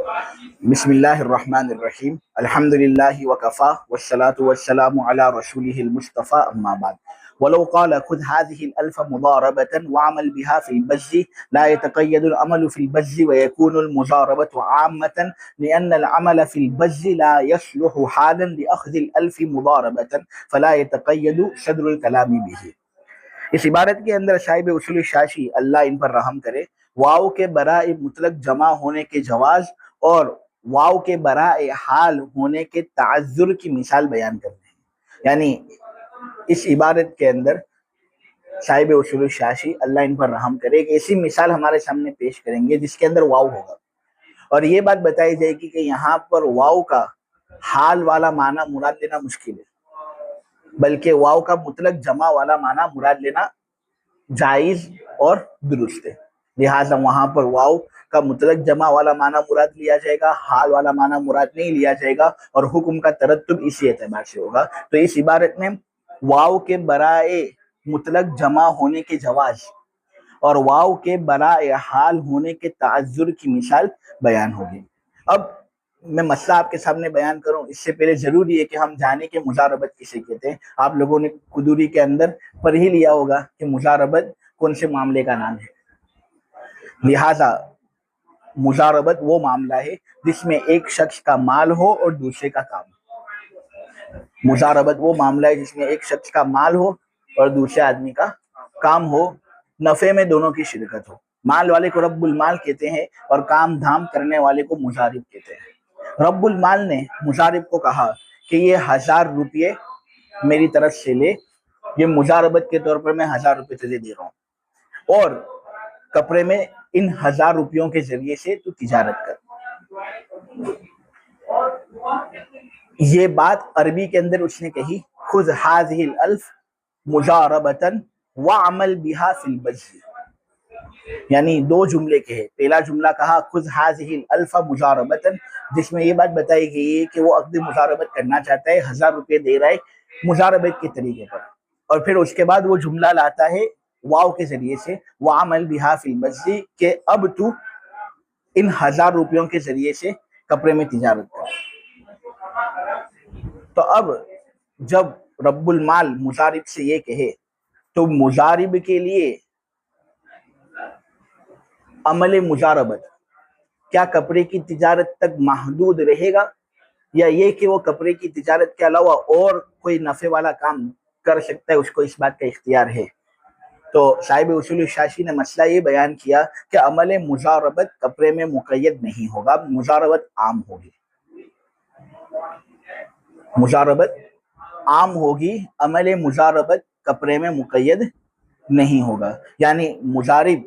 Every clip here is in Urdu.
بسم اللہ الرحمن الرحیم الحمد للہ وکفا والصلاة والسلام علی رسولہ المصطفى اما بعد ولو قال خذ هذه الالف مضاربة وعمل بها في البز لا يتقيد العمل في البز ويكون المضاربة عامة لأن العمل في البز لا يصلح حالا لأخذ الالف مضاربة فلا يتقيد صدر الكلام به۔ اس عبارت کے اندر صاحب اصول شاشی اللہ ان پر رحم کرے واو کے برائے مطلق جمع ہونے کے جواز اور واو کے برائے حال ہونے کے تعذر کی مثال بیان کرتے ہیں۔ یعنی اس عبارت کے اندر صاحب اصول شاشی اللہ ان پر رحم کرے ایک ایسی مثال ہمارے سامنے پیش کریں گے جس کے اندر واو ہوگا، اور یہ بات بتائی جائے گی کہ یہاں پر واو کا حال والا معنی مراد لینا مشکل ہے، بلکہ واو کا مطلق جمع والا معنی مراد لینا جائز اور درست ہے۔ لہٰذا وہاں پر واو کا مطلق جمع والا معنی مراد لیا جائے گا، حال والا معنی مراد نہیں لیا جائے گا، اور حکم کا ترتب اسی اعتبار سے ہوگا۔ تو اس عبارت میں واو کے برائے مطلق جمع ہونے کے جواز اور واو کے برائے حال ہونے کے تعذر کی مثال بیان ہوگی۔ اب میں مسئلہ آپ کے سامنے بیان کروں اس سے پہلے ضروری ہے کہ ہم جانیں کہ مضاربت کسے کہتے ہیں۔ آپ لوگوں نے قدوری کے اندر پڑھ ہی لیا ہوگا کہ مضاربت کون سے معاملے کا نام ہے۔ لہذا مضاربت وہ معاملہ ہے جس میں ایک شخص کا مال ہو اور دوسرے کا کام۔ مضاربت وہ معاملہ ہے جس میں ایک شخص کا مال ہو اور دوسرے آدمی کا کام ہو، نفع میں دونوں کی شرکت ہو۔ مال والے کو رب المال کہتے ہیں اور کام دھام کرنے والے کو مضارب کہتے ہیں۔ رب المال نے مضارب کو کہا کہ یہ 1000 روپے میری طرف سے لے، یہ مضاربت کے طور پر میں 1000 روپے تجھے دے رہا ہوں، اور کپڑے میں ان 1000 روپیوں کے ذریعے سے تو تجارت کر۔ یہ بات عربی کے اندر اس نے کہی، خذ هذه الالف مضاربۃ وعمل بها فی البز، یعنی دو جملے کہے۔ پہلا جملہ کہا خذ هذه الالف مضاربۃ، جس میں یہ بات بتائی گئی ہے کہ وہ عقد مضاربت کرنا چاہتا ہے، 1000 روپے دے رہا ہے مضاربت کے طریقے پر، اور پھر اس کے بعد وہ جملہ لاتا ہے واو کے ذریعے سے وعمل بها فی البز، کہ اب تو ان 1000 روپیوں کے ذریعے سے کپڑے میں تجارت کر۔ تو اب جب رب المال مضارب سے یہ کہے تو مضارب کے لیے عمل مضاربت کیا کپڑے کی تجارت تک محدود رہے گا، یا یہ کہ وہ کپڑے کی تجارت کے علاوہ اور کوئی نفع والا کام کر سکتا ہے، اس کو اس بات کا اختیار ہے؟ تو صاحب اصول شاشی نے مسئلہ یہ بیان کیا کہ عمل مضاربت کپڑے میں مقید نہیں ہوگا، مضاربت عام ہوگی۔ مضاربت عام ہوگی، عمل مضاربت کپڑے میں مقید نہیں ہوگا۔ یعنی مضارب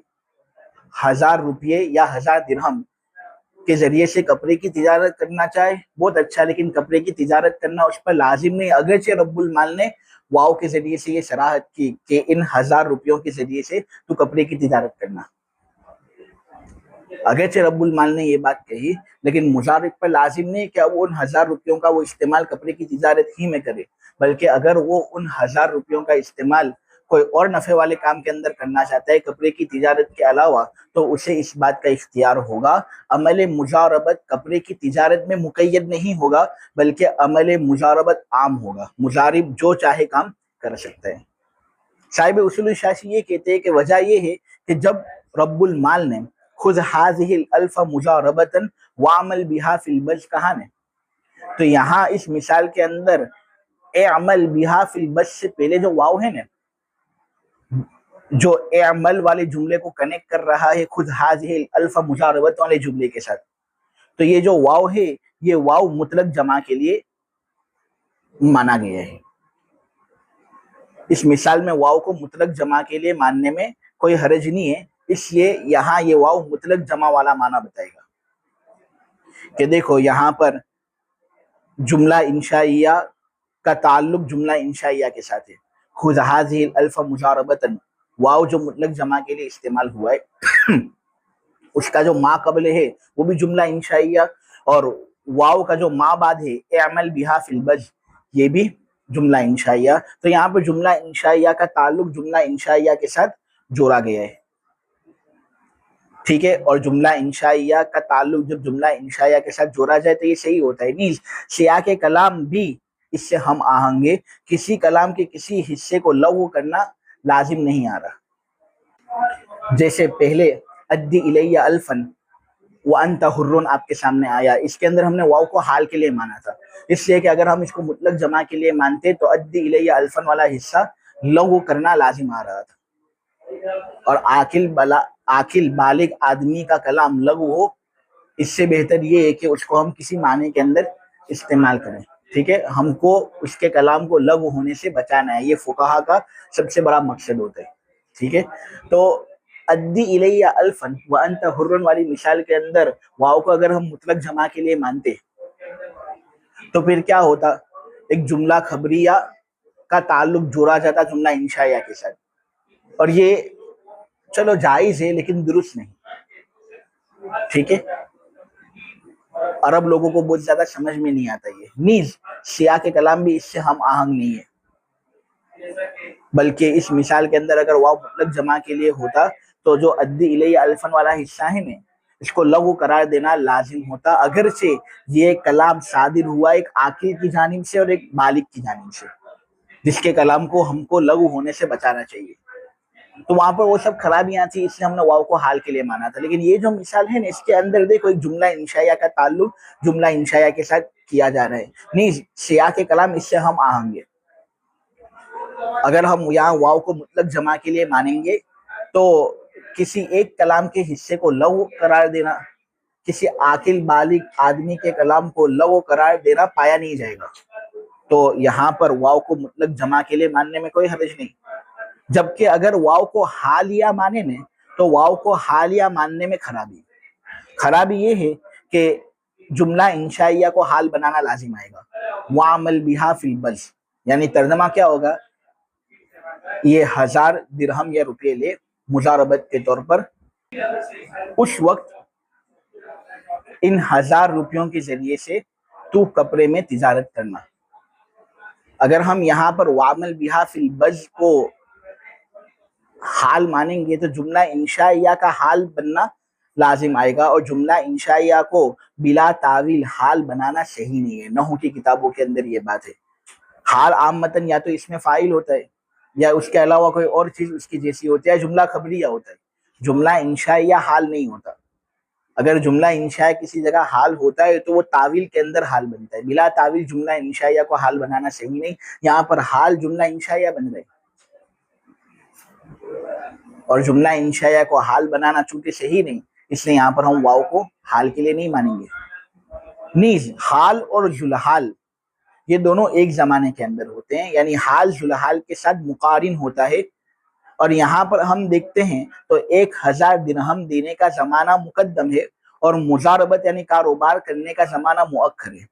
1000 روپے یا 1000 درہم کے ذریعے سے کپڑے کی تجارت کرنا چاہے بہت اچھا، لیکن کپڑے کی تجارت کرنا اس پر لازم نہیں، اگرچہ رب المال نے واو کے ذریعے سے یہ صراحت کی کہ ان 1000 روپیوں کے ذریعے سے تو کپڑے کی تجارت کرنا۔ اگرچہ رب المال نے یہ بات کہی، لیکن مضارب پر لازم نہیں کہ وہ ان 1000 روپیوں کا وہ استعمال کپڑے کی تجارت ہی میں کرے، بلکہ اگر وہ ان 1000 روپیوں کا استعمال کوئی اور نفع والے کام کے اندر کرنا چاہتا ہے کپڑے کی تجارت کے علاوہ، تو اسے اس بات کا اختیار ہوگا۔ عمل مضاربت کپڑے کی تجارت میں مقید نہیں ہوگا، بلکہ عمل مضاربت عام ہوگا، مضارب جو چاہے کام کر سکتا ہے۔ صاحب اصول شاشی یہ کہتے ہیں کہ وجہ یہ ہے کہ جب رب المال نے خذ هذه الالف مضاربۃ وعمل بها فی البز کہا نے، تو یہاں اس مثال کے اندر اعمل بها فی البز سے پہلے جو واو ہے نا، جو اعمل والے جملے کو کنیکٹ کر رہا ہے خذ هذه الالف مضاربۃ والے جملے کے ساتھ، تو یہ جو واو ہے یہ واو مطلق جمع کے لیے مانا گیا ہے۔ اس مثال میں واو کو مطلق جمع کے لیے ماننے میں کوئی حرج نہیں ہے، اس لیے یہاں یہ واو مطلق جمع والا معنی بتائے گا کہ دیکھو یہاں پر جملہ انشائیہ کا تعلق جملہ انشائیہ کے ساتھ ہے۔ خذ هذه الالف مضاربۃ، واو جو مطلق جمع کے لیے استعمال ہوا ہے اس کا جو ما قبل ہے وہ بھی جملہ انشائیہ، اور واو کا جو ما بعد ہے اعمل بها فی البز یہ بھی جملہ انشائیہ۔ تو یہاں پر جملہ انشائیہ کا تعلق جملہ انشائیہ کے ساتھ جوڑا گیا ہے۔ ٹھیک ہے. اور جملہ انشائیہ کا تعلق جب جملہ انشائیہ کے ساتھ جوڑا جائے تو یہ صحیح ہوتا ہے. نیز سیاق کلام بھی اس سے ہم آہنگ ہے. کسی کلام کے کسی حصے کو لغو کرنا لازم نہیں آ رہا. جیسے پہلے ادی الیہ الفن وانت حر آپ کے سامنے آیا, اس کے اندر ہم نے واو کو حال کے لیے مانا تھا, اس لیے کہ اگر ہم اس کو مطلق جمع کے لیے مانتے تو ادی الیہ الفن والا حصہ لغو کرنا لازم آ رہا تھا. اور عاقل بالغ آدمی کا کلام لغو ہو, اس سے بہتر یہ ہے کہ اس کو ہم کسی معنی کے اندر استعمال کریں. ٹھیک ہے, ہم کو اس کے کلام کو لغو ہونے سے بچانا ہے, یہ فقہا کا سب سے بڑا مقصد ہوتا ہے. ٹھیک ہے, تو ادی الیہ الفن وانت حر والی مثال کے اندر واو کو اگر ہم مطلق جمع کے لیے مانتے تو پھر کیا ہوتا, ایک جملہ خبریہ کا تعلق جوڑا جاتا جملہ انشائیہ کے ساتھ, اور یہ چلو جائز ہے لیکن درست نہیں. ٹھیک ہے, عرب لوگوں کو بہت زیادہ سمجھ میں نہیں آتا یہ. نیز سیاق کلام بھی اس سے ہم آہنگ نہیں ہے, بلکہ اس مثال کے اندر اگر واو مطلق جمع کے لیے ہوتا تو جو ادی الیہ الفن والا حصہ ہے نا, اس کو لغو قرار دینا لازم ہوتا, اگرچہ یہ کلام صادر ہوا ایک عاقل کی جانب سے اور ایک بالغ کی جانب سے, جس کے کلام کو ہم کو لغو ہونے سے بچانا چاہیے. تو وہاں پر وہ سب خرابیاں تھی, اس لیے ہم نے واو کو حال کے لیے مانا تھا. لیکن یہ جو مثال ہے نا, اس کے اندر دیکھو ایک جملہ انشائیہ کا تعلق جملہ انشائیہ کے ساتھ کیا جا رہا ہے. نہیں, سیاق کلام اس سے ہم آہنگ ہے. اگر ہم یہاں واو کو مطلق جمع کے لیے مانیں گے تو کسی ایک کلام کے حصے کو لغو قرار دینا, کسی عاقل بالغ آدمی کے کلام کو لغو قرار دینا پایا نہیں جائے گا. تو یہاں پر واو کو مطلق جمع کے لیے ماننے میں کوئی حرج نہیں. جبکہ اگر واو کو حالیہ مانے نا, تو واو کو حالیہ ماننے میں خرابی یہ ہے کہ جملہ انشائیہ کو حال بنانا لازم آئے گا. وعمل بہا فی البز, یعنی ترجمہ کیا ہوگا, یہ 1000 درہم یا روپے لے مضاربت کے طور پر, اس وقت ان 1000 روپیوں کے ذریعے سے تو کپڑے میں تجارت کرنا. اگر ہم یہاں پر وعمل بہا فی البز کو حال مانیں گے تو جملہ انشائیہ کا حال بننا لازم آئے گا, اور جملہ انشائیہ کو بلا تعویل حال بنانا صحیح نہیں ہے. نحو کی کتابوں کے اندر یہ بات ہے. حال عام متن یا تو اس میں فاعل ہوتا ہے یا اس کے علاوہ کوئی اور چیز اس کی جیسی ہوتی ہے, جملہ خبریہ ہوتا ہے. جملہ انشائیہ حال نہیں ہوتا. اگر جملہ انشائیہ کسی جگہ حال ہوتا ہے تو وہ تعویل کے اندر حال بنتا ہے. بلا تعویل جملہ انشائیہ کو حال بنانا صحیح نہیں. یہاں پر حال جملہ انشائیہ بن رہے, اور جملہ انشائیہ کو حال بنانا چونکہ صحیح نہیں, اس لیے یہاں پر ہم واو کو حال کے لیے نہیں مانیں گے. نیز حال اور ذوالحال یہ دونوں ایک زمانے کے اندر ہوتے ہیں, یعنی حال ذوالحال کے ساتھ مقارن ہوتا ہے. اور یہاں پر ہم دیکھتے ہیں تو 1000 درہم دینے کا زمانہ مقدم ہے اور مضاربت یعنی کاروبار کرنے کا زمانہ مؤخر ہے,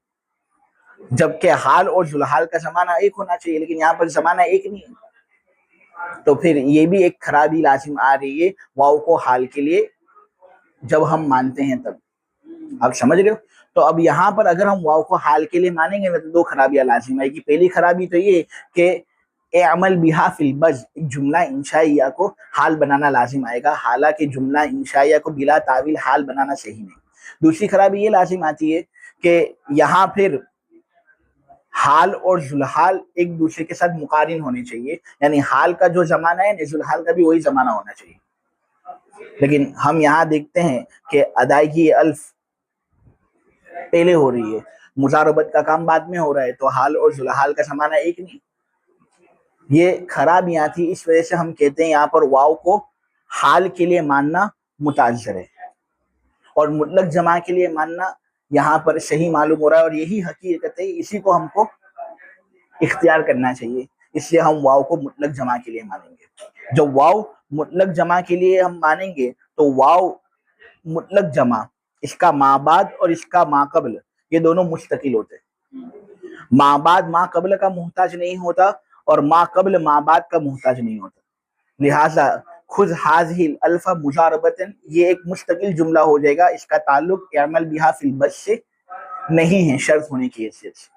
جبکہ حال اور ذوالحال کا زمانہ ایک ہونا چاہیے, لیکن یہاں پر زمانہ ایک نہیں ہے. تو پھر یہ بھی ایک خرابی لازم آ رہی ہے واو کو حال کے لیے جب ہم مانتے ہیں تب. آپ سمجھ رہے ہو؟ تو اب یہاں پر اگر ہم واو کو حال کے لیے مانیں گے تو 2 خرابیاں لازم آئے گی. پہلی خرابی تو یہ کہ اعمل بہا فی البز, ایک جملہ انشائیہ کو حال بنانا لازم آئے گا, حالانکہ جملہ انشائیہ کو بلا تعویل حال بنانا صحیح نہیں. دوسری خرابی یہ لازم آتی ہے کہ یہاں پھر حال اور ذوالحال ایک دوسرے کے ساتھ مقارن ہونے چاہیے, یعنی حال کا جو زمانہ ہے ذوالحال کا بھی وہی زمانہ ہونا چاہیے. لیکن ہم یہاں دیکھتے ہیں کہ ادائیگی الف پہلے ہو رہی ہے, مضاربت کا کام بعد میں ہو رہا ہے, تو حال اور ذوالحال کا زمانہ ایک نہیں. یہ خرابیاں تھی, اس وجہ سے ہم کہتے ہیں یہاں پر واو کو حال کے لیے ماننا متعذر ہے, اور مطلق جمع کے لیے ماننا یہاں پر صحیح معلوم ہو رہا ہے, اور یہی حقیقت ہے, اسی کو ہم کو اختیار کرنا چاہیے. اس لیے ہم واو کو مطلق جمع کے لیے مانیں گے. جب واو مطلق جمع کے لیے ہم مانیں گے تو واو مطلق جمع, اس کا ما بعد اور اس کا ما قبل, یہ دونوں مستقل ہوتے ہیں. ما بعد ما قبل کا محتاج نہیں ہوتا اور ما قبل ما بعد کا محتاج نہیں ہوتا. لہٰذا خذ هذه الالف مضاربتن یہ ایک مستقل جملہ ہو جائے گا, اس کا تعلق اعمل بہا فی البز سے نہیں ہے شرط ہونے کی حیثیت سے.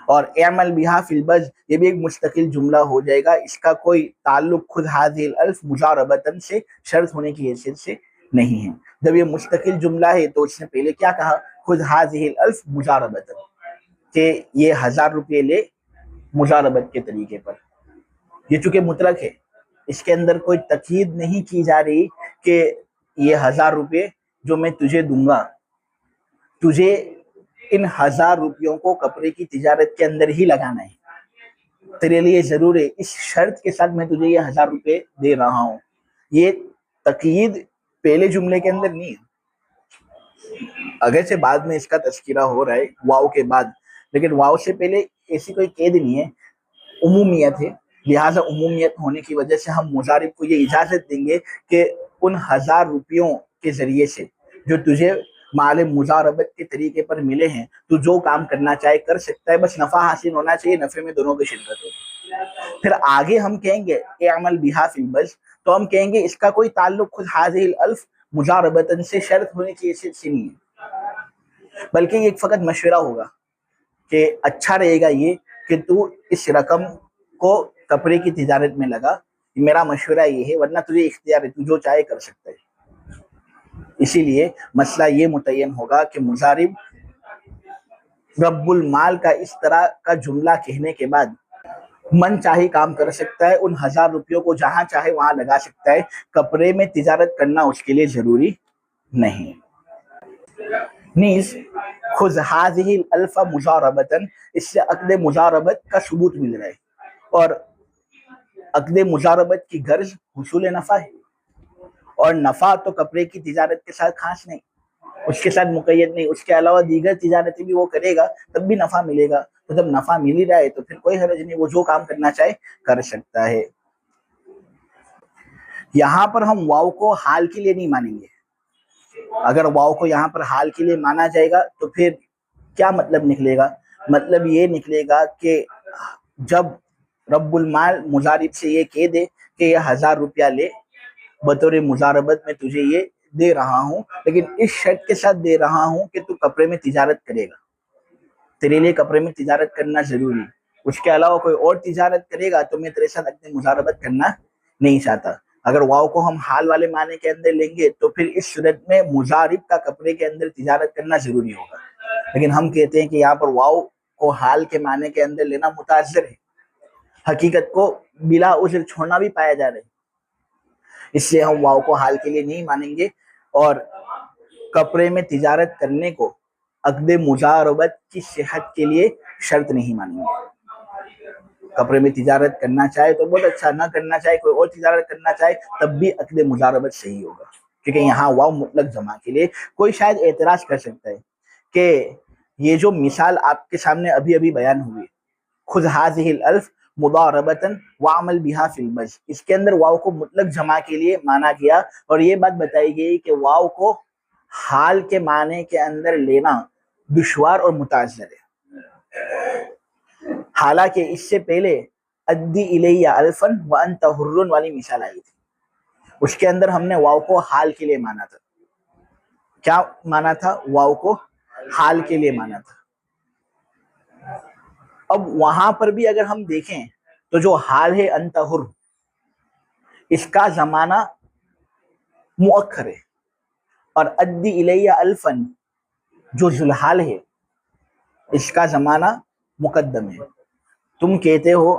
اور اعمل بہا فی البز یہ بھی ایک مستقل جملہ ہو جائے گا, اس کا کوئی تعلق خذ هذه الالف مضاربتن سے شرط ہونے کی حیثیت سے نہیں ہے۔ جب یہ مستقل جملہ ہے تو اس نے پہلے کیا کہا، خذ هذه الالف مجاربۃ، کہ یہ 1000 روپے لے مجاربت کے طریقے پر۔ یہ چونکہ مطلق ہے، اس کے اندر کوئی تقیید نہیں کی جا رہی کہ یہ 1000 روپے جو میں تجھے دوں گا، تجھے ان 1000 روپیوں کو کپڑے کی تجارت کے اندر ہی لگانا ہے، تیرے لیے ضرور ہے، اس شرط کے ساتھ میں تجھے یہ 1000 روپے دے رہا ہوں۔ یہ تقیید پہلے جملے کے اندر نہیں ہے، اگرچہ بعد میں اس کا تذکرہ ہو رہا ہے واو کے بعد، لیکن واو سے پہلے ایسی کوئی قید نہیں ہے، عمومیت ہے۔ لہٰذا عمومیت ہونے کی وجہ سے ہم مضارب کو یہ اجازت دیں گے کہ ان 1000 روپیوں کے ذریعے سے جو تجھے مال مضاربت کے طریقے پر ملے ہیں، تو جو کام کرنا چاہے کر سکتا ہے، بس نفع حاصل ہونا چاہیے، نفع میں دونوں کی شرکت ہو۔ پھر آگے ہم کہیں گے اعمل بہا فی البذ، تو ہم کہیں گے اس کا کوئی تعلق خود هذه الالف مجاربتاً سے شرط ہونے کی حیثیت سے نہیں ہے، بلکہ یہ ایک فقط مشورہ ہوگا کہ اچھا رہے گا یہ کہ تو اس رقم کو کپڑے کی تجارت میں لگا، میرا مشورہ یہ ہے، ورنہ تجھے اختیار ہے، تو جو چاہے کر سکتا ہے۔ اسی لیے مسئلہ یہ متعین ہوگا کہ مضارب رب المال کا اس طرح کا جملہ کہنے کے بعد من چاہے کام کر سکتا ہے، ان 1000 روپیوں کو جہاں چاہے وہاں لگا سکتا ہے، کپڑے میں تجارت کرنا اس کے لیے ضروری نہیں۔ نیز خذ هذه الالف مجاربتاً، اس سے عقد مجاربت کا ثبوت مل رہا ہے، اور عقد مجاربت کی غرض حصول نفع ہے، اور نفع تو کپڑے کی تجارت کے ساتھ خاص نہیں، اس کے ساتھ مقید نہیں، اس کے علاوہ دیگر تجارتیں بھی وہ کرے گا تب بھی نفع ملے گا، تو جب نفع مل ہی رہا ہے تو پھر کوئی حرج نہیں، وہ جو کام کرنا چاہے کر سکتا ہے۔ یہاں پر ہم واو کو حال کے لیے نہیں مانیں گے۔ اگر واو کو یہاں پر حال کے لیے مانا جائے گا تو پھر کیا مطلب نکلے گا؟ مطلب یہ نکلے گا کہ جب رب المال مضارب سے یہ کہہ دے کہ یہ 1000 روپیہ لے، بطور مضاربت میں تجھے یہ دے رہا ہوں، لیکن اس شرط کے ساتھ دے رہا ہوں کہ تو کپڑے میں تجارت کرے گا، تیرے لیے کپڑے میں تجارت کرنا ضروری، اس کے علاوہ کوئی اور تجارت کرے گا تو میں تیرے ساتھ عقد مضاربت کرنا نہیں چاہتا۔ اگر واو کو ہم حال والے معنی کے اندر لیں گے تو پھر اس صورت میں مضارب کا کپڑے کے اندر تجارت کرنا ضروری ہوگا، لیکن ہم کہتے ہیں کہ یہاں پر واو کو حال کے معنی کے اندر لینا متعذر ہے، حقیقت کو بلا عذر چھوڑنا بھی پایا جا رہا ہے، اس لیے ہم واو کو حال کے لیے نہیں مانیں گے، اور کپڑے میں تجارت کرنے کو عقد مجاربت کی صحت کے لیے شرط نہیں مانیں گے۔ کپڑے میں تجارت کرنا چاہے تو بہت اچھا، نہ کرنا چاہے کوئی اور تجارت کرنا چاہے تب بھی عقد مجاربت صحیح ہوگا، کیونکہ یہاں واو مطلق جمع کے لیے۔ کوئی شاید اعتراض کر سکتا ہے کہ یہ جو مثال آپ کے سامنے ابھی ابھی بیان ہوئی، خذ هذه الالف مضاربتاً وعمل بها فی البذ، اس کے اندر واو کو مطلق جمع کے لیے مانا گیا، اور یہ بات بتائی گئی کہ واو کو حال کے معنی کے اندر لینا دشوار اور متعذر ہے، حالانکہ اس سے پہلے ادی الیہ الفا وانت حر والی مثال آئی تھی، اس کے اندر ہم نے واو کو حال کے لیے مانا تھا۔ کیا مانا تھا؟ واو کو حال کے لیے مانا تھا۔ اب وہاں پر بھی اگر ہم دیکھیں تو جو حال ہے انت حر، اس کا زمانہ مؤخر ہے، اور ادی الیہ الفا جو ذوالحال ہے اس کا زمانہ مقدم ہے۔ تم کہتے ہو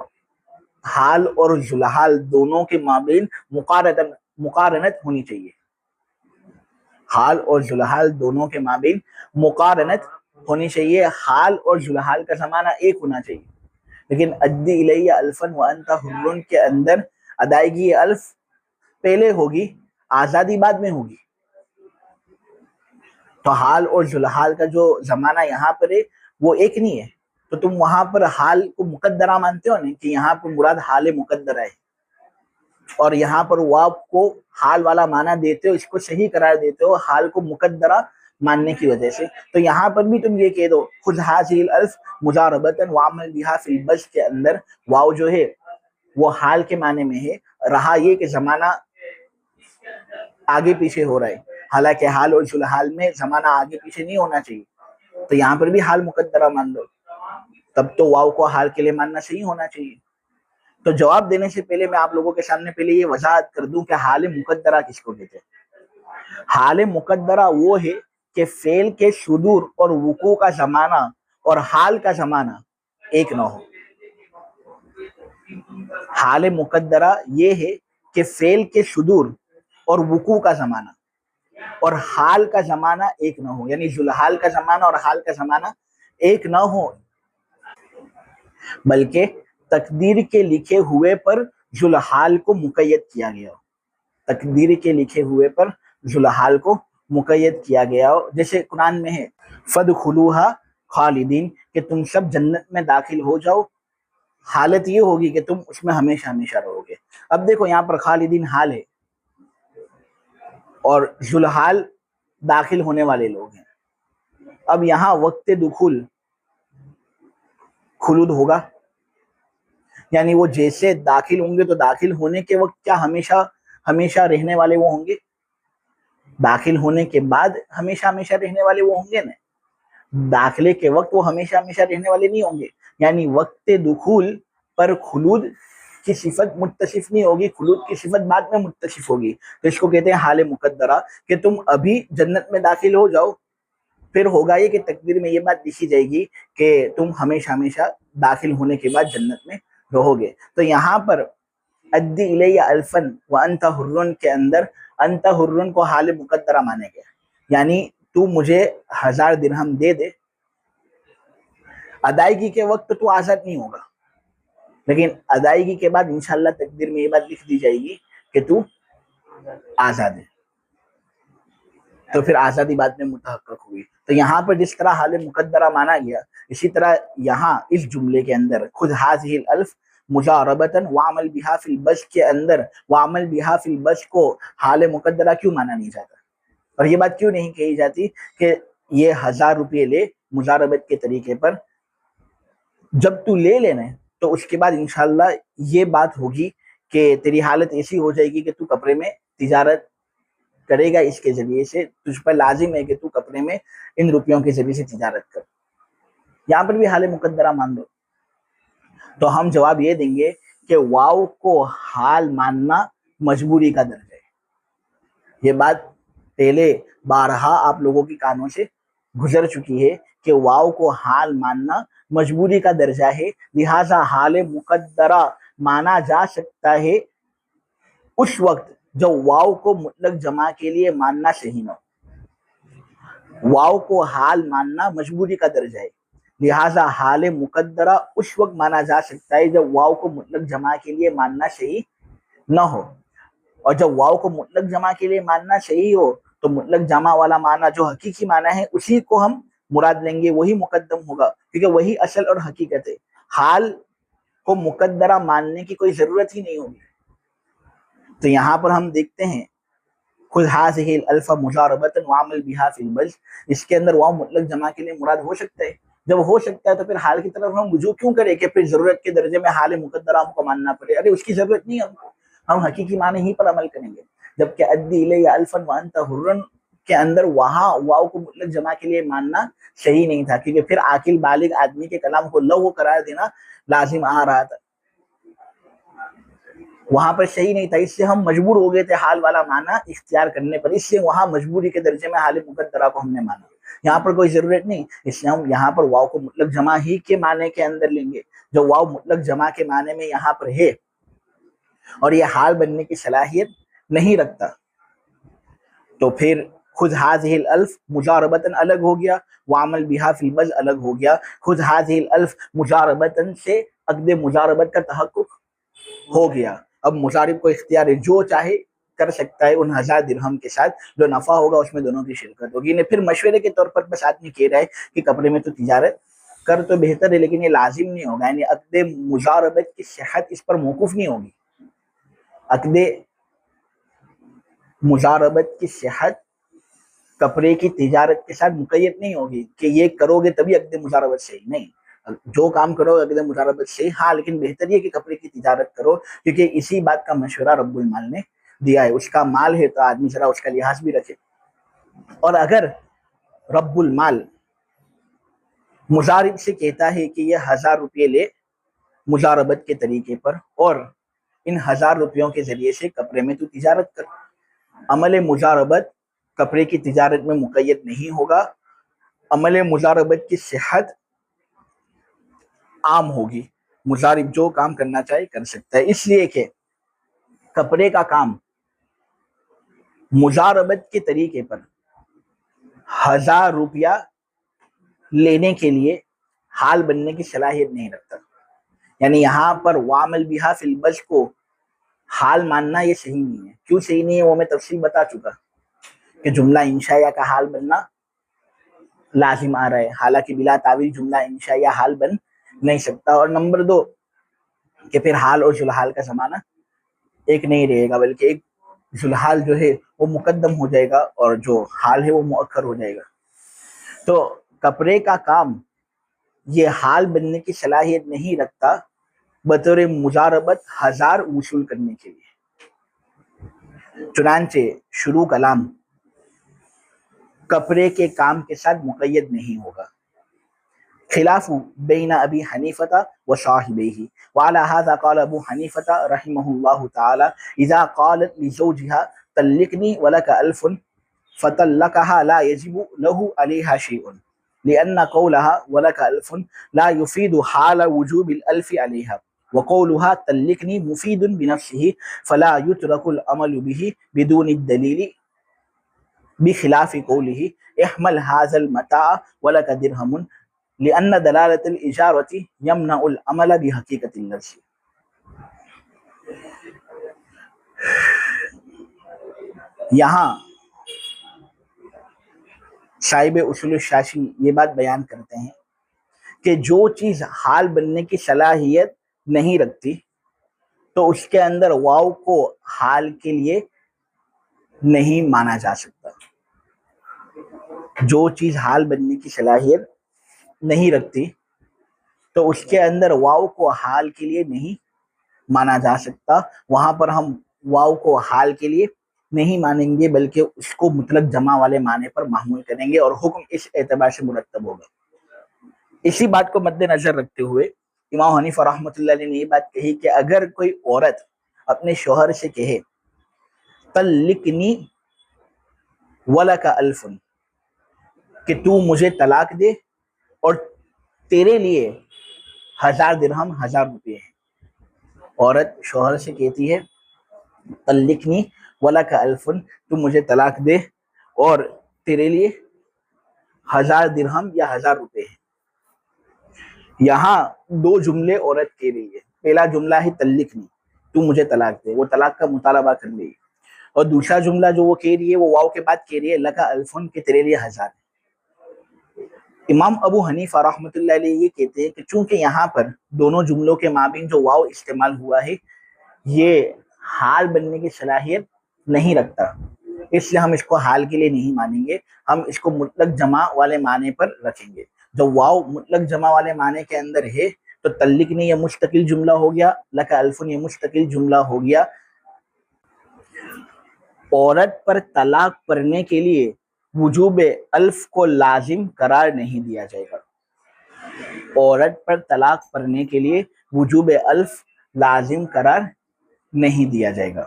حال اور ذوالحال دونوں کے مابین مقارنت ہونی چاہیے، حال اور ذوالحال دونوں کے مابین مقارنت ہونی چاہیے، حال اور ذوالحال کا زمانہ ایک ہونا چاہیے، لیکن ادی الیہ الفا وانت حر کے اندر ادائیگی الف پہلے ہوگی، آزادی بعد میں ہوگی، تو حال اور ذوالحال کا جو زمانہ یہاں پر ہے وہ ایک نہیں ہے، تو تم وہاں پر حال کو مقدرہ مانتے ہو نا، کہ یہاں پر مراد حال مقدرہ ہے، اور یہاں پر واو کو حال والا معنی دیتے ہو، اس کو صحیح قرار دیتے ہو حال کو مقدرہ ماننے کی وجہ سے، تو یہاں پر بھی تم یہ کہہ دو خذ هذه الالف مجاربتاً وعمل بها فی البذ کے اندر واو جو ہے وہ حال کے معنی میں ہے، رہا یہ کہ زمانہ آگے پیچھے ہو رہا ہے، حالانکہ حال اور ذوالحال میں زمانہ آگے پیچھے نہیں ہونا چاہیے، تو یہاں پر بھی حال مقدرہ مان لو، تب تو واو کو حال کے لیے ماننا صحیح ہونا چاہیے۔ تو جواب دینے سے پہلے میں آپ لوگوں کے سامنے پہلے یہ وضاحت کر دوں کہ حال مقدرہ کس کو کہتے ہیں۔ حال مقدرہ وہ ہے کہ فعل کے صدور اور وقوع کا زمانہ اور حال کا زمانہ ایک نہ ہو. حال مقدرہ یہ ہے کہ فعل کے صدور اور وقوع کا زمانہ اور حال کا زمانہ ایک نہ ہو، یعنی ذوالحال کا زمانہ اور حال کا زمانہ ایک نہ ہو، بلکہ تقدیر کے لکھے ہوئے پر ذوالحال کو مقید کیا گیا ہو. تقدیر کے لکھے ہوئے پر ذوالحال کو مقید کیا گیا ہو. جیسے قرآن میں ہے فَادْخُلُوهَا خالدین، کہ تم سب جنت میں داخل ہو جاؤ، حالت یہ ہوگی کہ تم اس میں ہمیشہ ہمیشہ رہو گے. اب دیکھو یہاں پر خالدین حال ہے اور ذوالحال داخل ہونے والے لوگ ہیں. اب یہاں وقت دخول خلود ہوگا، یعنی وہ جیسے داخل ہوں گے تو داخل ہونے کے وقت کیا ہمیشہ ہمیشہ رہنے والے وہ ہوں گے؟ داخل ہونے کے بعد ہمیشہ ہمیشہ رہنے والے وہ ہوں گے نا. داخلے کے وقت وہ ہمیشہ ہمیشہ رہنے والے نہیں ہوں گے، یعنی وقت دخول پر خلود کی صفت متصف نہیں ہوگی، خلود کی صفت بعد میں متصف ہوگی. تو اس کو کہتے ہیں حال مقدرہ، کہ تم ابھی جنت میں داخل ہو جاؤ، پھر ہوگا یہ کہ تقدیر میں یہ بات لکھی جائے گی کہ تم ہمیشہ ہمیشہ داخل ہونے کے بعد جنت میں رہو گے. تو یہاں پر ادی الیہ الفن وانت حرن کے اندر انت حرن کو حال مقدرہ مانے گیا، یعنی تو مجھے 1000 درہم دے دے. ادائیگی کے وقت تو آزاد نہیں ہوگا، لیکن ادائیگی کے بعد انشاءاللہ تقدیر میں یہ بات لکھ دی جائے گی کہ تو آزاد ہے، تو پھر آزادی بعد میں متحقق ہوئی. تو یہاں پر جس طرح حال مقدرہ مانا گیا، اسی طرح یہاں اس جملے کے اندر خود هذه الالف مجاربتاً وعمل بها فی البش کے اندر وعمل بها فی البش کو حال مقدرہ کیوں مانا نہیں جاتا، اور یہ بات کیوں نہیں کہی جاتی کہ یہ 1000 روپے لے مجاربت کے طریقے پر، جب تو لے لینا ہے تو اس کے بعد انشاءاللہ یہ بات ہوگی کہ تیری حالت ایسی ہو جائے گی کہ تو کپڑے میں تجارت کرے گا، اس کے ذریعے سے تجھ پر لازم ہے کہ تو کپڑے میں ان روپیوں کے ذریعے سے تجارت کر. یہاں پر بھی حال مقدرہ مان لو. تو ہم جواب یہ دیں گے کہ واو کو حال ماننا مجبوری کا درجہ ہے. یہ بات پہلے بارہا آپ لوگوں کی کانوں سے گزر چکی ہے کہ واو کو حال ماننا مجبوری کا درجہ ہے، لہذا حال مقدرہ مانا جا سکتا ہے اس وقت جو واو کو مطلق جمع کے لیے ماننا صحیح نہ ہو. واو کو حال ماننا مجبوری کا درجہ ہے، لہذا حال مقدرہ اس وقت مانا جا سکتا ہے جب واو کو مطلق جمع کے لیے ماننا صحیح نہ ہو. اور جب واو کو مطلق جمع کے لیے ماننا صحیح ہو تو مطلق جمع والا معنی جو حقیقی معنی ہے اسی کو ہم مراد لیں گے، وہی مقدم ہوگا، کیونکہ وہی اصل اور حقیقت ہے. حال کو مقدرہ ماننے کی کوئی ضرورت ہی نہیں ہوگی. تو یہاں پر ہم دیکھتے ہیں خذ هذه الالف مجاربۃ وعمل بها فی البذ، اس کے اندر واو مطلق جمع کے لیے مراد ہو سکتا ہے. جب ہو سکتا ہے تو پھر حال کی طرف ہم رجوع کیوں کریں کہ پھر ضرورت کے درجے میں حال مقدرہ ہم کو ماننا پڑے؟ ارے اس کی ضرورت نہیں ہم کو، ہم حقیقی معنی ہی پر عمل کریں گے. جبکہ ادی الیہ الفا وانت حرن کے اندر وہاں واو کو مطلق جمع کے لیے ماننا صحیح نہیں تھا، کیونکہ پھر عاقل بالغ آدمی کے کلام کو لغو قرار دینا لازم آ رہا تھا، وہاں پر صحیح نہیں تھا. اس سے ہم مجبور ہو گئے تھے حال والا معنی اختیار کرنے پر، اس سے وہاں مجبوری کے درجے میں حال مقدرہ کو ہم نے مانا. یہاں پر کوئی ضرورت نہیں، اس لیے ہم یہاں پر واو کو مطلق جمع ہی کے معنی کے اندر لیں گے. جو واو مطلق جمع کے معنی میں یہاں پر ہے اور یہ حال بننے کی صلاحیت نہیں رکھتا، تو پھر خذ هذه الالف مجاربتاً الگ ہو گیا، وعمل بها فی البذ الگ ہو گیا. خذ هذه الالف مجاربتاً سے عقد مجاربت کا تحقق ہو گیا. اب مشارب کو اختیار ہے، جو چاہے کر سکتا ہے ان 1000 درہم کے ساتھ، جو نفع ہوگا اس میں دونوں کی شرکت ہوگی. انہیں پھر مشورے کے طور پر بس آدمی کہہ رہا ہے کہ کپڑے میں تو تجارت کر تو بہتر ہے، لیکن یہ لازم نہیں ہوگا، یعنی عقد مجاربت کی صحت اس پر موقوف نہیں ہوگی. عقد مجاربت کی صحت کپڑے کی تجارت کے ساتھ مقید نہیں ہوگی کہ یہ کرو گے تبھی عقد مجاربت صحیح. نہیں، جو کام کرو عقد مجاربت صحیح، ہاں لیکن بہتر یہ کہ کپڑے کی تجارت کرو، کیونکہ اسی بات کا مشورہ رب المال نے دیا ہے. اس کا مال ہے تو آدمی ذرا اس کا لحاظ بھی رکھے. اور اگر رب المال مضارب سے کہتا ہے کہ یہ 1000 روپے لے مجاربت کے طریقے پر اور ان 1000 روپیوں کے ذریعے سے کپڑے میں تو تجارت کر، عمل مجاربت کپڑے کی تجارت میں مقید نہیں ہوگا، عمل مضاربت کی صحت عام ہوگی، مضارب جو کام کرنا چاہے کر سکتا ہے، اس لیے کہ کپڑے کا کام مضاربت کے طریقے پر 1000 روپیہ لینے کے لیے حال بننے کی صلاحیت نہیں رکھتا. یعنی یہاں پر وعمل بہا فی البذ کو حال ماننا یہ صحیح نہیں ہے. کیوں صحیح نہیں ہے وہ میں تفصیل بتا چکا کہ جملہ انشائیہ کا حال بننا لازم آ رہا ہے، حالانکہ بلا تعویل جملہ انشائیہ حال بن نہیں سکتا. اور نمبر 2 کہ پھر حال اور ذوالحال کا زمانہ ایک نہیں رہے گا، بلکہ ایک ذوالحال جو ہے وہ مقدم ہو جائے گا اور جو حال ہے وہ مؤخر ہو جائے گا. تو کپڑے کا کام یہ حال بننے کی صلاحیت نہیں رکھتا بطور مضاربت 1000 وصول کرنے کے لیے. چنانچہ شروع کلام کپڑے کے کام کے ساتھ مقید نہیں ہوگا. خلاف بین ابی حنیفہ و صاحبیہ، وعلی ھذا قال ابو حنیفہ رحمہ اللہ تعالی اذا قالت لزوجها طلقنی ولک الف فطلقها لا يجب له علیہا شیء لأن قولها ولك ألف لا يفيد حال وجوب الألف عليها، وقولها طلقني مفيد بنفسه فلا يترك العمل به بدون الدليل، بخلاف قوله احمل هذا المتاع ولك درهم لأن دلالة الإجارة يمنع العمل بحقيقة اللفظ. یہاں صاحب اصول الشاشی یہ بات بیان کرتے ہیں کہ جو چیز حال بننے کی صلاحیت نہیں رکھتی تو اس کے اندر واو کو حال کے لیے نہیں مانا جا سکتا. جو چیز حال بننے کی صلاحیت نہیں رکھتی تو اس کے اندر واو کو حال کے لیے نہیں مانا جا سکتا. وہاں پر ہم واو کو حال کے لیے نہیں مانیں گے بلکہ اس کو مطلق جمع والے معنی پر محمول کریں گے اور حکم اس اعتبار سے مرتب ہوگا. اسی بات کو مد نظر رکھتے ہوئے امام حنیفہ رحمۃ اللہ علیہ نے یہ بات کہی کہ اگر کوئی عورت اپنے شوہر سے کہے طلقنی ولک الف، کہ تو مجھے طلاق دے اور تیرے لیے 1000 درہم 1000 روپے ہیں. عورت شوہر سے کہتی ہے طلقنی ولک الف، تو مجھے طلاق دے اور تیرے لیے 1000 درہم یا 1000 روپے ہیں. یہاں 2 جملے عورت کہہ رہی ہے. پہلا جملہ ہے طلقنی، تو مجھے طلاق دے، وہ طلاق کا مطالبہ کر رہی ہے. اور دوسرا جملہ جو وہ کہہ رہی ہے وہ واو کے بعد کہہ رہی ہے لک الف، کہ تیرے لیے 1000. امام ابو حنیفہ رحمۃ اللہ علیہ یہ کہتے ہیں کہ چونکہ یہاں پر دونوں جملوں کے مابین جو واو استعمال ہوا ہے یہ حال بننے کی صلاحیت نہیں رکھتا، اس لیے ہم اس کو حال کے لیے نہیں مانیں گے، ہم اس کو مطلق جمع والے معنی پر رکھیں گے. جو واو مطلق جمع والے معنی کے اندر ہے تو طلقنی یہ مستقل جملہ ہو گیا، لک الف یہ مستقل جملہ ہو گیا. عورت پر طلاق پڑھنے کے لیے وجوب الف کو لازم قرار نہیں دیا جائے گا. عورت پر طلاق پڑھنے کے لیے وجوب الف لازم قرار نہیں دیا جائے گا.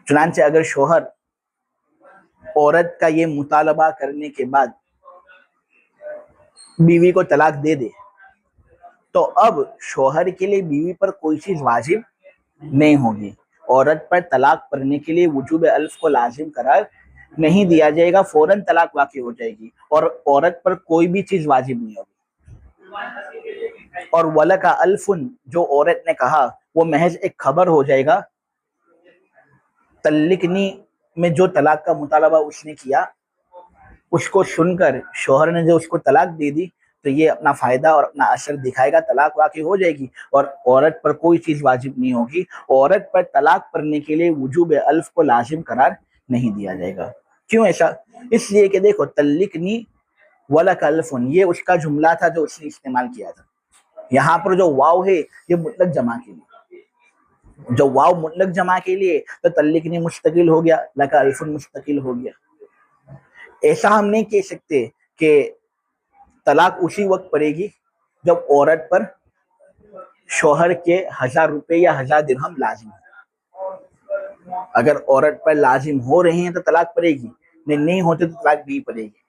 چنانچہ اگر شوہر عورت کا یہ مطالبہ کرنے کے بعد بیوی کو طلاق دے دے تو اب شوہر کے لیے بیوی پر کوئی چیز واجب نہیں ہوگی. عورت پر طلاق پڑھنے کے لیے وجوب الف کو لازم قرار نہیں دیا جائے گا، فوراً طلاق واقع ہو جائے گی اور عورت پر کوئی بھی چیز واجب نہیں ہوگی. اور ولک الف جو عورت نے کہا وہ محض ایک خبر ہو جائے گا. طلقنی میں جو طلاق کا مطالبہ اس نے کیا اس کو سن کر شوہر نے جو اس کو طلاق دے دی تو یہ اپنا فائدہ اور اپنا اثر دکھائے گا، طلاق واقع ہو جائے گی اور عورت پر کوئی چیز واجب نہیں ہوگی. عورت پر طلاق پڑھنے کے لیے وجوب الف کو لازم قرار نہیں دیا جائے گا. کیوں ایسا؟ اس لیے کہ دیکھو طلقنی ولک الف یہ اس کا جملہ تھا جو اس نے استعمال کیا تھا. یہاں پر جو واو ہے یہ مطلق جمع کے لیے، جو واو مطلق جمع کے لیے تو طلقنی مستقل ہو گیا، لک الف مستقل ہو گیا. ایسا ہم نہیں کہہ سکتے کہ طلاق اسی وقت پڑے گی جب عورت پر شوہر کے 1000 روپے یا 1000 درہم لازم ہے. اگر عورت پر لازم ہو رہے ہیں تو طلاق پڑے گی، نہیں ہوتے تو طلاق نہیں پڑے گی۔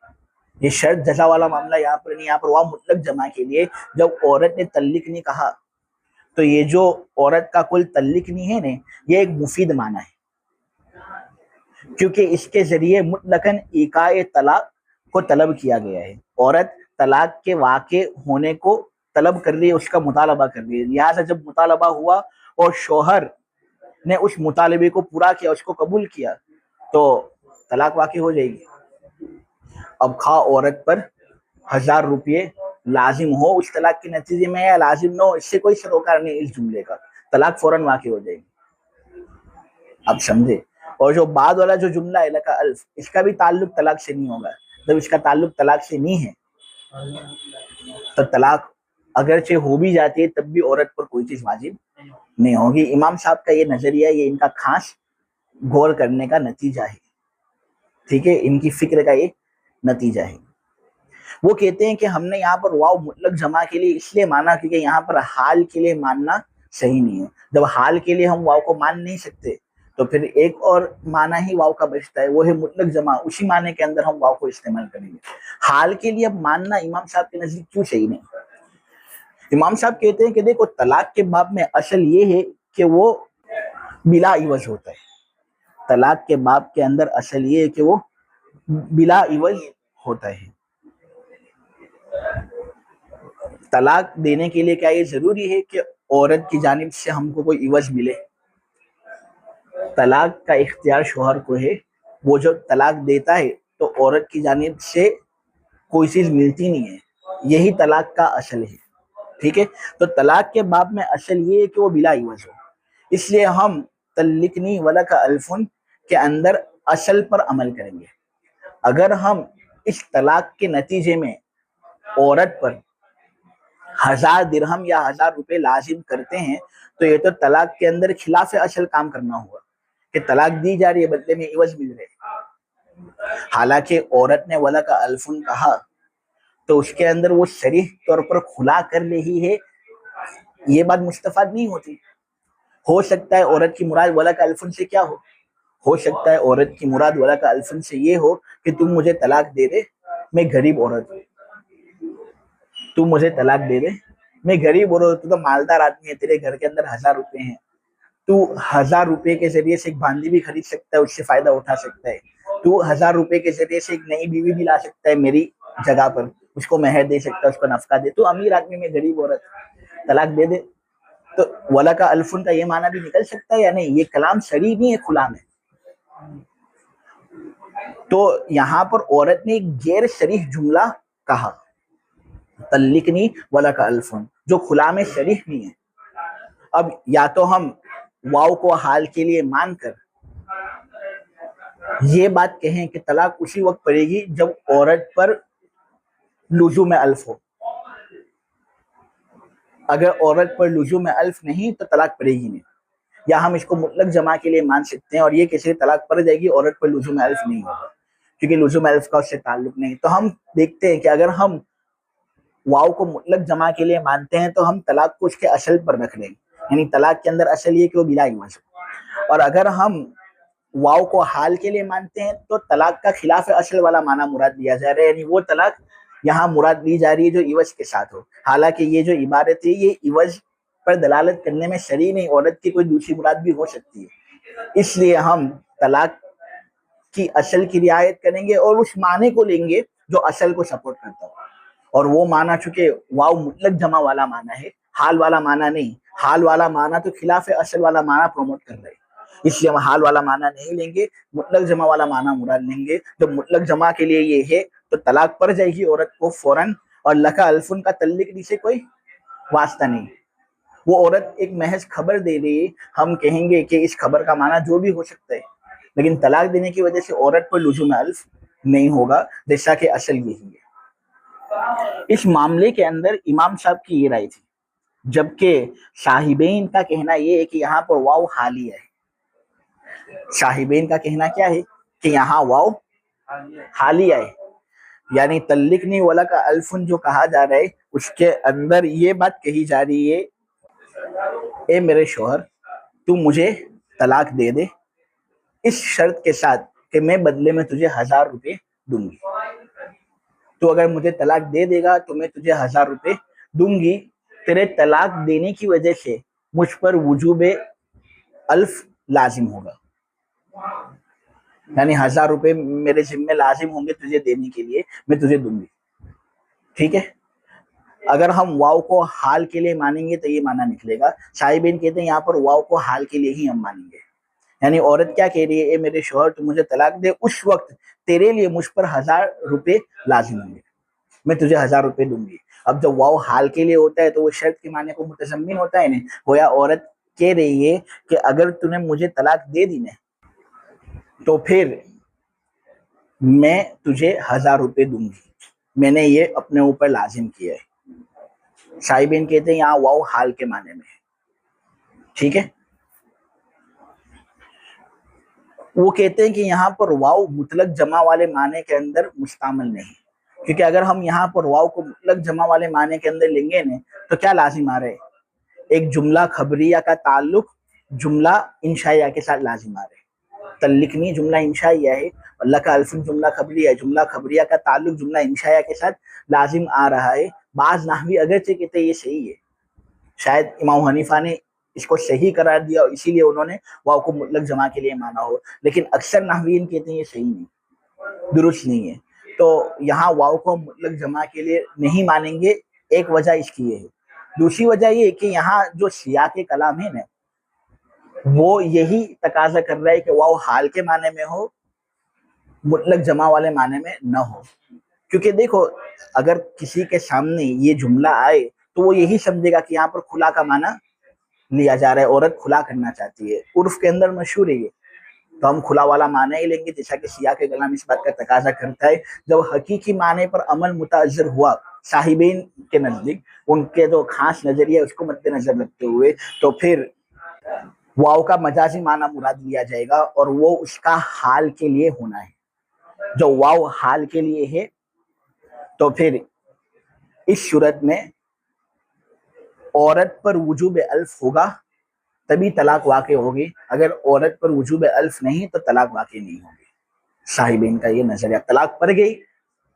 یہ شرط جزا والا معاملہ یہاں پر نہیں، یہاں پر واو مطلق جمع کے لیے جب عورت نے طلق نہیں کہا تو یہ جو عورت کا کل طلق نہیں ہے نا، یہ ایک مفید معنی ہے، کیونکہ اس کے ذریعے مطلقاً ایقاع طلاق کو طلب کیا گیا ہے۔ عورت طلاق کے واقع ہونے کو طلب کر رہی ہے، اس کا مطالبہ کر رہی ہے، لہٰذا جب مطالبہ ہوا اور شوہر نے اس مطالبے کو پورا کیا، اس کو قبول کیا، تو طلاق واقع ہو جائے گی۔ اب خواہ عورت پر 1000 روپے لازم ہو اس طلاق کے نتیجے میں یا لازم نہ ہو، اس سے کوئی سروکار نہیں اس جملے کا، طلاق فوراً واقع ہو جائے گی۔ اب سمجھے؟ اور جو بعد والا جو جملہ ہے لکا الف، اس کا بھی تعلق طلاق سے نہیں ہوگا۔ جب اس کا تعلق طلاق سے نہیں ہے تو طلاق اگرچہ ہو بھی جاتی ہے تب بھی عورت پر کوئی چیز واجب نہیں ہوگی۔ امام صاحب کا یہ نظریہ، یہ ان کا خاص غور کرنے کا نتیجہ ہے، ٹھیک ہے، ان کی فکر کا یہ نتیجہ ہے۔ وہ کہتے ہیں کہ ہم نے یہاں پر واو مطلق جمع کے لیے اس لیے مانا کیونکہ یہاں پر حال کے لیے ماننا صحیح نہیں ہے۔ جب حال کے لیے ہم واو کو مان نہیں سکتے تو پھر ایک اور معنی ہی واو کا بچتا ہے، وہ ہے مطلق جمع، اسی معنی کے اندر ہم واو کو استعمال کریں گے۔ حال کے لیے اب ماننا امام صاحب کے نزدیک کیوں صحیح نہیں؟ امام صاحب کہتے ہیں کہ دیکھو طلاق کے باب میں اصل یہ ہے کہ وہ بلا عوض ہوتا ہے۔ طلاق کے باب کے اندر اصل یہ ہے کہ وہ بلا عوض ہوتا ہے۔ طلاق دینے کے لیے کیا یہ ضروری ہے کہ عورت کی جانب سے ہم کو کوئی عوض ملے؟ طلاق کا اختیار شوہر کو ہے، وہ جو طلاق دیتا ہے تو عورت کی جانب سے کوئی چیز ملتی نہیں ہے، یہی طلاق کا اصل ہے، ٹھیک ہے۔ تو طلاق کے باب میں اصل یہ ہے کہ وہ بلا عوض ہو، اس لیے ہم طلقنی ولک الفن کے اندر اصل پر عمل کریں گے۔ اگر ہم اس طلاق کے نتیجے میں عورت پر 1000 درہم یا 1000 روپے لازم کرتے ہیں تو یہ تو طلاق کے اندر خلاف اصل کام کرنا ہوگا کہ طلاق دی جا رہی ہے بدلے میں عوض مل رہے۔ حالانکہ عورت نے ولک الفن کہا تو اس کے اندر وہ صریح طور پر کھلا کر رہی ہے، یہ بات مستفاد نہیں ہوتی۔ ہو سکتا ہے عورت کی مراد ولک الفن سے کیا ہو سکتا ہے عورت کی مراد ولک الفن سے یہ ہو کہ تم مجھے طلاق دے دے، میں غریب عورت ہوں، تم مجھے طلاق دے دے، میں غریب عورت ہوں، تو مالدار آدمی ہے، تیرے گھر کے اندر 1000 روپے ہیں، تو 1000 روپے کے ذریعے سے ایک باندی بھی خرید سکتا ہے، اس سے فائدہ اٹھا سکتا ہے، تو 1000 روپے کے ذریعے سے ایک نئی بیوی بھی لا سکتا ہے میری جگہ پر، اس کو مہر دے سکتا ہے، اس کو نفقہ دے، تو امیر آدمی میں غریب عورت، طلاق دے دے۔ تو ولک الفن کا یہ معنی بھی نکل سکتا ہے یا نہیں؟ یہ کلام صریح نہیں ہے کھلا میں۔ تو یہاں پر عورت نے ایک غیر صریح جملہ کہا، طلقنی ولک الفن، جو کھلا میں صریح نہیں ہے۔ اب یا تو ہم واو کو حال کے لیے مان کر یہ بات کہیں کہ طلاق اسی وقت پڑے گی جب عورت پر لزوم الف ہو، اگر عورت پر لزوم الف نہیں تو طلاق پڑے گی نہیں، یا ہم اس کو مطلق جمع کے لیے مان سکتے ہیں اور یہ کسی طلاق پڑ جائے گی عورت پر لزوم الف نہیں ہوگا کیونکہ لزوم الف کا اس سے تعلق نہیں۔ تو ہم دیکھتے ہیں کہ اگر ہم واو کو مطلق جمع کے لیے مانتے ہیں تو ہم طلاق کو اس کے اصل پر رکھ لیں گے، یعنی طلاق کے اندر اصل یہ کہ وہ بلا عوض ہو، اور اگر ہم واو کو حال کے لیے مانتے ہیں تو طلاق کا خلاف اصل والا معنی مراد لیا جا رہا ہے، یعنی وہ طلاق یہاں مراد لی جا رہی ہے جو عوض کے ساتھ ہو، حالانکہ یہ جو عبارت ہے یہ عوض پر دلالت کرنے میں صریح نہیں، عورت کی کوئی دوسری مراد بھی ہو سکتی ہے، اس لیے ہم طلاق کی اصل کی رعایت کریں گے اور اس معنی کو لیں گے جو اصل کو سپورٹ کرتا ہو، اور وہ معنی چونکہ واو مطلق جمع والا معنی ہے، حال والا معنی نہیں، حال والا معنی تو خلاف اصل والا معنی پروموٹ کر رہے ہیں، اس لیے ہم حال والا معنی نہیں لیں گے، مطلق جمع والا معنی مراد لیں گے۔ جب مطلق جمع کے لیے یہ ہے تو طلاق پڑ جائے گی عورت کو فوراً، اور لکا الفن کا طلقنی سے کوئی واسطہ نہیں، وہ عورت ایک محض خبر دے رہی ہے، ہم کہیں گے کہ اس خبر کا معنی جو بھی ہو سکتا ہے، لیکن طلاق دینے کی وجہ سے عورت پر لزوم الف نہیں ہوگا، جیسا کہ اصل یہی ہے۔ اس معاملے کے اندر امام صاحب کی یہ رائے تھی، جبکہ صاحبین کا کہنا یہ ہے کہ یہاں پر واو حالیہ ہے۔ صاحبین کا کہنا کیا ہے کہ یہاں واو حالیہ ہے، یعنی طلقنی ولک الفن جو کہا جا رہا ہے اس کے اندر یہ بات کہی جا رہی ہے، اے میرے شوہر تو مجھے طلاق دے دے، اس شرط کے ساتھ کہ میں بدلے میں تجھے 1000 روپے دوں گی. تو اگر مجھے طلاق دے دے گا تو میں تجھے 1000 روپے دوں گی. تیرے طلاق دینے کی وجہ سے مجھ پر وجوب الف لازم ہوگا، یعنی 1000 روپے میرے ذمہ لازم ہوں گے تجھے دینے کے لیے، میں تجھے دوں گی. ٹھیک ہے. اگر ہم واو کو حال کے لیے مانیں گے تو یہ معنی نکلے گا. صاحبین کہتے ہیں یہاں پر واو کو حال کے لیے ہی ہم مانیں گے، یعنی عورت کیا کہہ رہی ہے، اے میرے شوہر تو مجھے طلاق دے، اس وقت تیرے لیے مجھ پر 1000 روپے لازم ہوں گے، میں تجھے 1000 روپے دوں گی. اب جب واو حال کے لیے ہوتا ہے تو وہ شرط کے معنی کو متضمن ہوتا ہے. نہیں گویا عورت کہہ رہی ہے کہ اگر تو نے مجھے طلاق دے دی نا تو پھر میں تجھے 1000 روپے دوں گی، میں نے یہ اپنے اوپر لازم کیا ہے. صاحبین کہتے ہیں یہاں واو حال کے معنی میں ہے. ٹھیک ہے. وہ کہتے ہیں کہ یہاں پر واو مطلق جمع والے معنی کے اندر مستعمل نہیں، کیونکہ اگر ہم یہاں پر واو کو مطلق جمع والے معنی کے اندر لیں گے نا تو کیا لازم آ رہے، ایک جملہ خبریہ کا تعلق جملہ انشائیہ کے ساتھ لازم آ رہے. تلقنی جملہ انشائیہ ہے، اللہ کا الف جملہ خبریہ ہے، جملہ خبریہ کا تعلق جملہ انشائیہ کے ساتھ لازم آ رہا ہے. بعض نحوی اگرچہ کہتے ہیں یہ صحیح ہے، شاید امام حنیفہ نے اس کو صحیح قرار دیا اور اسی لیے انہوں نے واو کو مطلق جمع کے لیے مانا ہو، لیکن اکثر نحویین کہتے ہیں یہ صحیح نہیں، درست نہیں ہے. تو یہاں واو کو مطلق جمع کے لیے نہیں مانیں گے. ایک وجہ اس کی یہ ہے. دوسری وجہ یہ کہ یہاں جو سیاق کلام ہے نا وہ یہی تقاضا کر رہا ہے کہ واو حال کے معنی میں ہو، مطلق جمع والے معنی میں نہ ہو. کیونکہ دیکھو اگر کسی کے سامنے یہ جملہ آئے تو وہ یہی سمجھے گا کہ یہاں پر کھلا کا معنی لیا جا رہا ہے، عورت کھلا کرنا چاہتی ہے. عرف کے اندر مشہور ہے یہ، تو ہم کھلا والا معنی ہی لیں گے جیسا کہ سیاق کلام اس بات کا تقاضا کرتا ہے. جب حقیقی معنی پر عمل متاثر ہوا صاحبین کے نزدیک، ان کے جو خاص نظریہ اس کو مد نظر رکھتے ہوئے، تو پھر واو کا مجازی معنی مراد لیا جائے گا اور وہ اس کا حال کے لیے ہونا ہے. جو واو حال کے لیے ہے تو پھر اس صورت میں عورت پر وجوب الف ہوگا تبھی طلاق واقع ہوگی. اگر عورت پر وجوب الف نہیں تو طلاق واقع نہیں ہوگی. صاحبین کا یہ نظریہ. طلاق پڑ گئی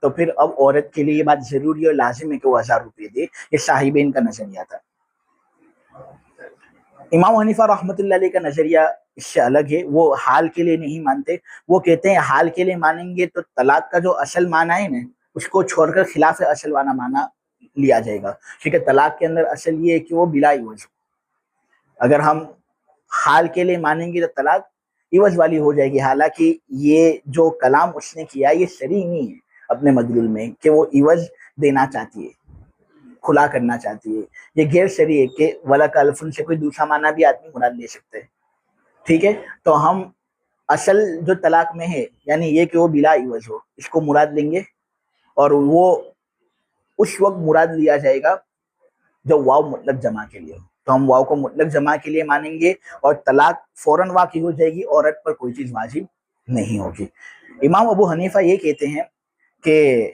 تو پھر اب عورت کے لیے یہ بات ضروری اور لازم ہے کہ وہ 1000 روپے دے. یہ صاحبین کا نظریہ تھا. امام حنیفہ رحمۃ اللہ علیہ کا نظریہ اس سے الگ ہے. وہ حال کے لیے نہیں مانتے. وہ کہتے ہیں حال کے لیے مانیں گے تو طلاق کا جو اصل معنی ہے نا اس کو چھوڑ کر خلاف اصل والا معنی لیا جائے گا، کیونکہ طلاق کے اندر اصل یہ ہے کہ وہ بلا عوض. اگر ہم حال کے لیے مانیں گے تو طلاق عوض والی ہو جائے گی. حالانکہ یہ جو کلام اس نے کیا یہ صریح نہیں ہے اپنے مدلول میں کہ وہ عوض دینا چاہتی ہے، کھلا کرنا چاہتی ہے. یہ غیر شرعی ہے کہ ولک الفن سے کوئی دوسرا معنی بھی آدمی مراد لے سکتے ہیں. ٹھیک ہے. تو ہم اصل جو طلاق میں ہے یعنی یہ کہ وہ بلا عوض ہو اس کو مراد لیں گے، اور وہ اس وقت مراد لیا جائے گا جب واو مطلق جمع کے لیے ہو. تو ہم واو کو مطلق جمع کے لیے مانیں گے اور طلاق فوراً واقع ہو جائے گی، عورت پر کوئی چیز واجب نہیں ہوگی. امام ابو حنیفہ یہ کہتے ہیں کہ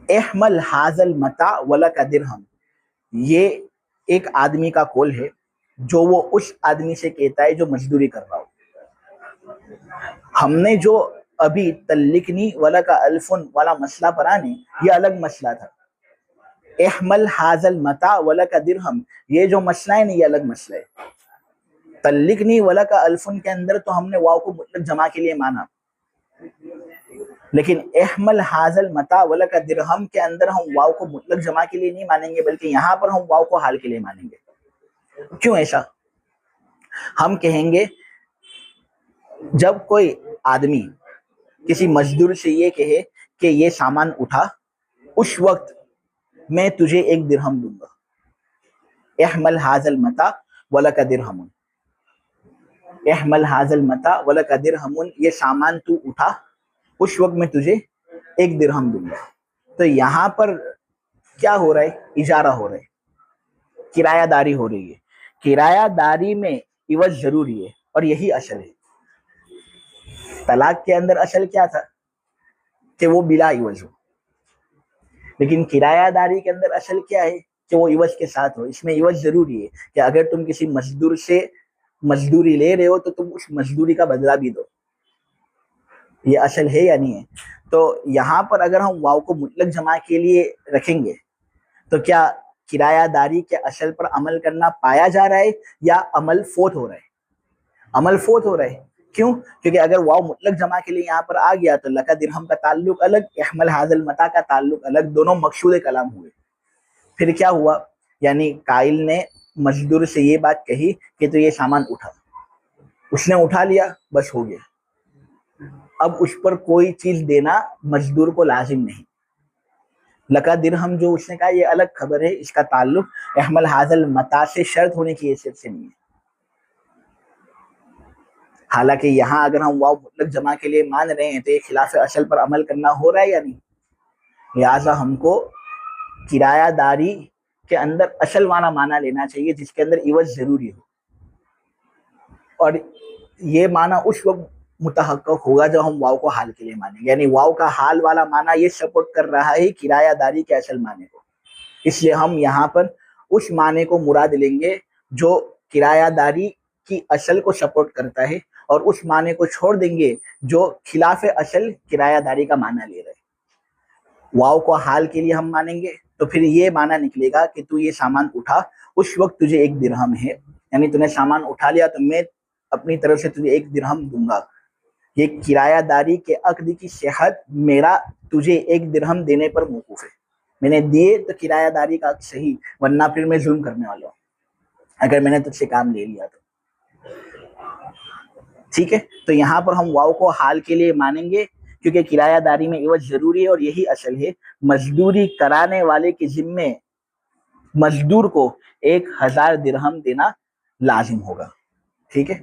احمل حاض المتاع ولک درہم، یہ ایک آدمی کا قول ہے جو وہ اس آدمی سے کہتا ہے جو مزدوری کر رہا ہو. ہم نے جو ابھی تلقنی ولک الفن والا مسئلہ پڑھا نہیں یہ الگ مسئلہ تھا. احمل حاض المتاع ولک درہم یہ جو مسئلہ ہے نا یہ الگ مسئلہ ہے. تلقنی ولک الفن کے اندر تو ہم نے واو کو مطلق جمع کے لیے مانا، لیکن احمل حاض المتاع ولک درہم کے اندر ہم واو کو مطلق جمع کے لیے نہیں مانیں گے بلکہ یہاں پر ہم واو کو حال کے لیے مانیں گے. کیوں ایسا؟ ہم کہیں گے جب کوئی آدمی کسی مزدور سے یہ کہے کہ یہ سامان اٹھا، اس وقت میں تجھے 1 درہم دوں گا. احمل حاض المتاع ولک درہم، احمل حاض المتاع ولک درہم، یہ سامان تو اٹھا اس وقت میں تجھے 1 درہم دوں گا. تو یہاں پر کیا ہو رہا ہے؟ اجارہ ہو رہا ہے، کرایہ داری ہو رہی ہے. کرایہ داری میں عوض ضروری ہے اور یہی اصل ہے. طلاق کے اندر اصل کیا تھا کہ وہ بلا عوض ہو، لیکن کرایہ داری کے اندر اصل کیا ہے کہ وہ عوض کے ساتھ ہو. اس میں عوض ضروری ہے کہ اگر تم کسی مزدور سے مزدوری لے رہے ہو تو تم اس مزدوری کا بدلہ بھی دو. یہ اصل ہے یا نہیں ہے؟ تو یہاں پر اگر ہم واو کو مطلق جمع کے لیے رکھیں گے تو کیا کرایہ داری کے اصل پر عمل کرنا پایا جا رہا ہے یا عمل فوت ہو رہا ہے؟ عمل فوت ہو رہا ہے. کیوں؟ کیونکہ اگر واو مطلق جمع کے لیے یہاں پر آ گیا تو لک درہم کا تعلق الگ، احمل حاضل متا کا تعلق الگ، دونوں مقصود کلام ہوئے. پھر کیا ہوا؟ یعنی قائل نے مزدور سے یہ بات کہی کہ تو یہ سامان اٹھا، اس نے اٹھا لیا، بس ہو گیا. اب اس پر کوئی چیز دینا مزدور کو لازم نہیں. لکا درہم جو اس نے کہا یہ الگ خبر ہے، اس کا تعلق احمل حاضل متا سے شرط ہونے کی حیثیت سے نہیں ہے. حالانکہ یہاں اگر ہم واو مطلق جمع کے لیے مان رہے ہیں تو یہ خلاف اصل پر عمل کرنا ہو رہا ہے یا نہیں؟ لہٰذا ہم کو کرایہ داری کے اندر اصل والا معنی لینا چاہیے جس کے اندر عوض ضروری ہو، اور یہ معنی اس وقت متحقق ہوگا جب ہم واو کو حال کے لیے مانیں گے. یعنی واو کا حال والا معنی یہ سپورٹ کر رہا ہے کرایہ داری کے اصل معنی کو، اس لیے ہم یہاں پر اس معنی کو مراد لیں گے جو کرایہ داری کی اصل کو سپورٹ کرتا ہے، اور اس معنی کو چھوڑ دیں گے جو خلاف اصل کرایہ داری کا معنی لے رہے ہیں. واو کو حال کے لیے ہم مانیں گے تو پھر یہ معنی نکلے گا کہ تو یہ سامان اٹھا، اس وقت تجھے 1 درہم ہے. یعنی تو نے سامان اٹھا لیا تو میں اپنی طرف سے تجھے 1 درہم دوں گا. یہ کرایہ داری کے عقد کی صحت میرا تجھے 1 درہم دینے پر موقوف ہے. میں نے دیے تو کرایہ داری کا عقد صحیح، ورنہ پھر میں ظلم کرنے والا ہوں اگر میں نے تجھ سے کام لے لیا تو. ٹھیک ہے، تو یہاں پر ہم واو کو حال کے لیے مانیں گے کیونکہ کرایہ داری میں عوض ضروری ہے، اور یہی اصل ہے. مزدوری کرانے والے کے ذمے مزدور کو 1000 درہم دینا لازم ہوگا. ٹھیک ہے،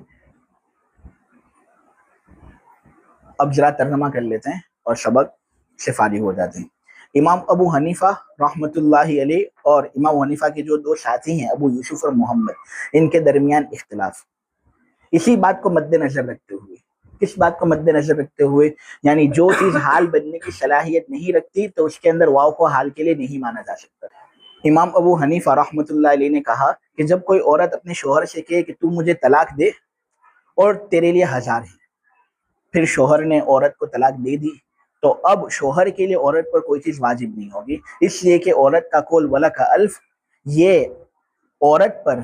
اب ذرا ترجمہ کر لیتے ہیں اور سبق سے فارغ ہو جاتے ہیں. امام ابو حنیفہ رحمۃ اللہ علیہ اور امام حنیفہ کے جو 2 ساتھی ہیں ابو یوسف اور محمد، ان کے درمیان اختلاف. اسی بات کو مد نظر رکھتے ہوئے، کس بات کو مد نظر رکھتے ہوئے؟ یعنی جو چیز حال بننے کی صلاحیت نہیں رکھتی تو اس کے اندر واو کو حال کے لیے نہیں مانا جا سکتا. امام ابو حنیفہ رحمۃ اللہ علیہ نے کہا کہ جب کوئی عورت اپنے شوہر سے کہے کہ تو مجھے طلاق دے اور تیرے لیے 1000 ہے، پھر شوہر نے عورت کو طلاق دے دی، تو اب شوہر کے لیے عورت پر کوئی چیز واجب نہیں ہوگی، اس لیے کہ عورت کا قول ولک الف یہ عورت پر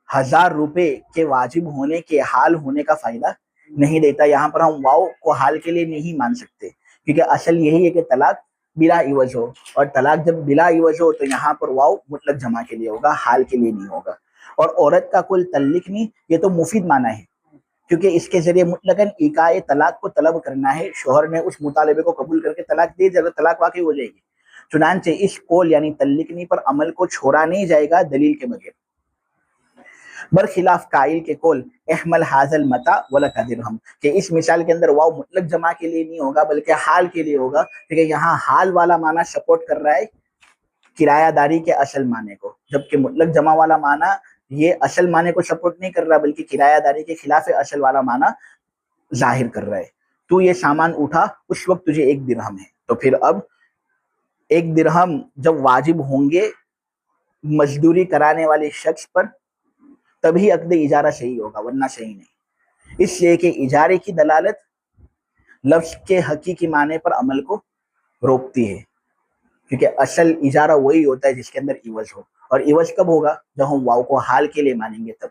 1000 روپے کے واجب ہونے کے حال ہونے کا فائدہ نہیں دیتا. یہاں پر ہم واو کو حال کے لیے نہیں مان سکتے کیونکہ اصل یہی ہے کہ طلاق بلا عوض ہو، اور طلاق جب بلا عوض ہو تو یہاں پر واو مطلق جمع کے لیے ہوگا، حال کے لیے نہیں ہوگا. اور عورت کا کل تلق نہیں، یہ تو مفید معنی ہے کیونکہ اس کے ذریعے مطلقاً ایقاء طلاق کو طلب کرنا ہے. شوہر نے اس مطالبے کو قبول کر کے طلاق دے دیا، طلاق واقع ہو جائے گی. چنانچہ اس قول یعنی تلقنی پر عمل کو چھوڑا نہیں جائے گا دلیل کے بغیر، برخلاف قائل کے قول احمل حاضل متا ولک درہم کہ اس مثال کے اندر واو مطلق جمع کے لیے نہیں ہوگا بلکہ حال کے لیے ہوگا، کیونکہ یہاں حال والا معنی سپورٹ کر رہا ہے کرایہ داری کے اصل معنی کو، جبکہ مطلق جمع والا معنی یہ اصل معنی کو سپورٹ نہیں کر رہا بلکہ کرایہ داری کے خلاف اصل والا معنی ظاہر کر رہا ہے. تو یہ سامان اٹھا، اس وقت تجھے 1 درہم ہے. تو پھر اب 1 درہم جب واجب ہوں گے مزدوری کرانے والے شخص پر تبھی عقد اجارہ صحیح ہوگا، ورنہ صحیح نہیں. اس لیے کہ اجارے کی دلالت لفظ کے حقیقی معنی پر عمل کو روکتی ہے، کیونکہ اصل اجارہ وہی ہوتا ہے جس کے اندر عوض ہو، اور عوض کب ہوگا؟ جب ہم واو کو حال کے لیے مانیں گے تب.